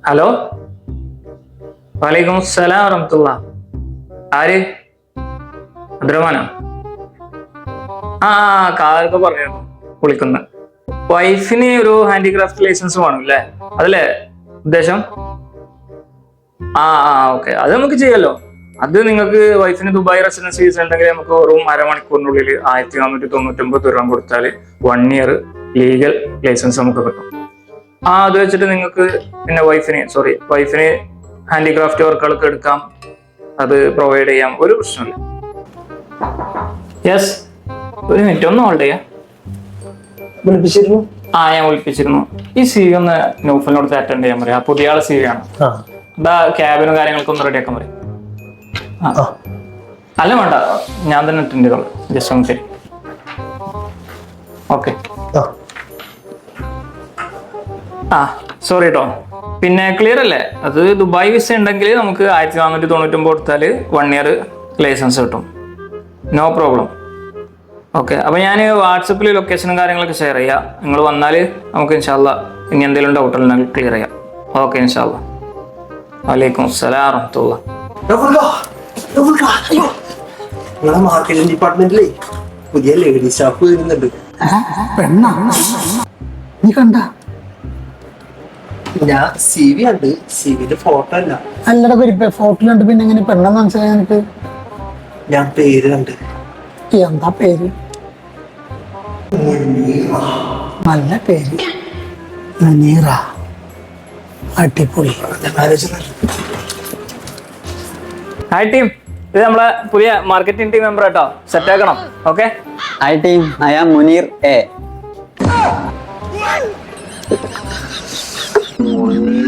Hello, വലൈക്കും അസ്സലാം വറഹ്മത്തുള്ളാ. ആര്? അബ്ദുറഹ്മാനോ? കാലൊക്കെ പറഞ്ഞു വിളിക്കുന്ന. വൈഫിന് ഒരു ഹാൻഡിക്രാഫ്റ്റ് ലൈസൻസ് വേണം അല്ലേ? അതല്ലേ ഉദ്ദേശം? ഓക്കെ, അത് നമുക്ക് ചെയ്യാലോ. അത് നിങ്ങൾക്ക് വൈഫിന് ദുബായ് റെസിഡൻസി വിസ ഉണ്ടെങ്കിൽ നമുക്ക് വെറും അരമണിക്കൂറിനുള്ളിൽ 1499 കൊടുത്താൽ 1 ഇയർ ലീഗൽ ലൈസൻസ് നമുക്ക് കിട്ടും. അത് വെച്ചിട്ട് നിങ്ങൾക്ക് പിന്നെ വൈഫിന് ഹാൻഡിക്രാഫ്റ്റ് വർക്കുകളൊക്കെ എടുക്കാം, അത് പ്രൊവൈഡ് ചെയ്യാം, ഒരു പ്രശ്നമില്ല. യെസ്, ഒരു മിനിറ്റ് ഒന്ന് ഹോൾഡ് ചെയ്യാം. വിളിപ്പിച്ചിരുന്നു? ഞാൻ വിളിപ്പിച്ചിരുന്നു. ഈ CV ഒന്ന് നൗഫലിനോട് അറ്റൻഡ് ചെയ്യാൻ പറയാം. പുതിയ ആളെ CV ആണ്. എന്താ ക്യാബിനും കാര്യങ്ങളൊക്കെ ഒന്ന് റെഡി ആക്കാൻ പറയും. അല്ല വേണ്ട, ഞാൻ തന്നെ അറ്റൻഡ് ചെയ്തോളൂ. ജസ്റ്റ് ഒന്ന് ശരി. ഓക്കെ. സോറി കേട്ടോ. പിന്നെ ക്ലിയർ അല്ലേ? അത് ദുബായ് വിസ ഉണ്ടെങ്കിൽ നമുക്ക് 1499 കൊടുത്താൽ 1 ഇയർ ലൈസൻസ് കിട്ടും. No problem. ഓക്കെ, അപ്പോൾ ഞാൻ വാട്സപ്പിൽ ലൊക്കേഷനും കാര്യങ്ങളൊക്കെ ഷെയർ ചെയ്യാം. നിങ്ങൾ വന്നാൽ നമുക്ക് ഇൻഷാല്ലാ ഇനി എന്തെങ്കിലും ഡൗട്ട് ഉണ്ടെങ്കിൽ ക്ലിയർ ചെയ്യാം. ഓക്കെ, ഇൻഷാല്ലാ. വലൈക്കും അസ്സലാം വറഹ്മത്തുള്ളാ. മാർക്കറ്റിംഗ് ഡിപ്പാർട്ട്മെന്റിലെ പുതിയ ലേഡി സ്റ്റാഫ് വരുന്നുണ്ട്. നീ കണ്ട? ഞാൻ CV കണ്ട്, CVന്റെ ഫോട്ടോ അല്ല. അല്ലടാ, ഫോട്ടോ കണ്ട് പിന്നെ എങ്ങനെ പെണ്ണെന്ന് മനസ്സിലായി എനിക്ക്? ഞാൻ പേര് കണ്ട്. എന്താ പേര്? നല്ല പേര്, മുനീറ. അടിപൊളി. ഹായ് ടീം, ഇത് നമ്മളെ പുതിയ മാർക്കറ്റിംഗ് ടീം മെമ്പർ കേട്ടോ. സെറ്റ് ആക്കണം. Okay. Hi team, I am Munir A. Oh, yeah.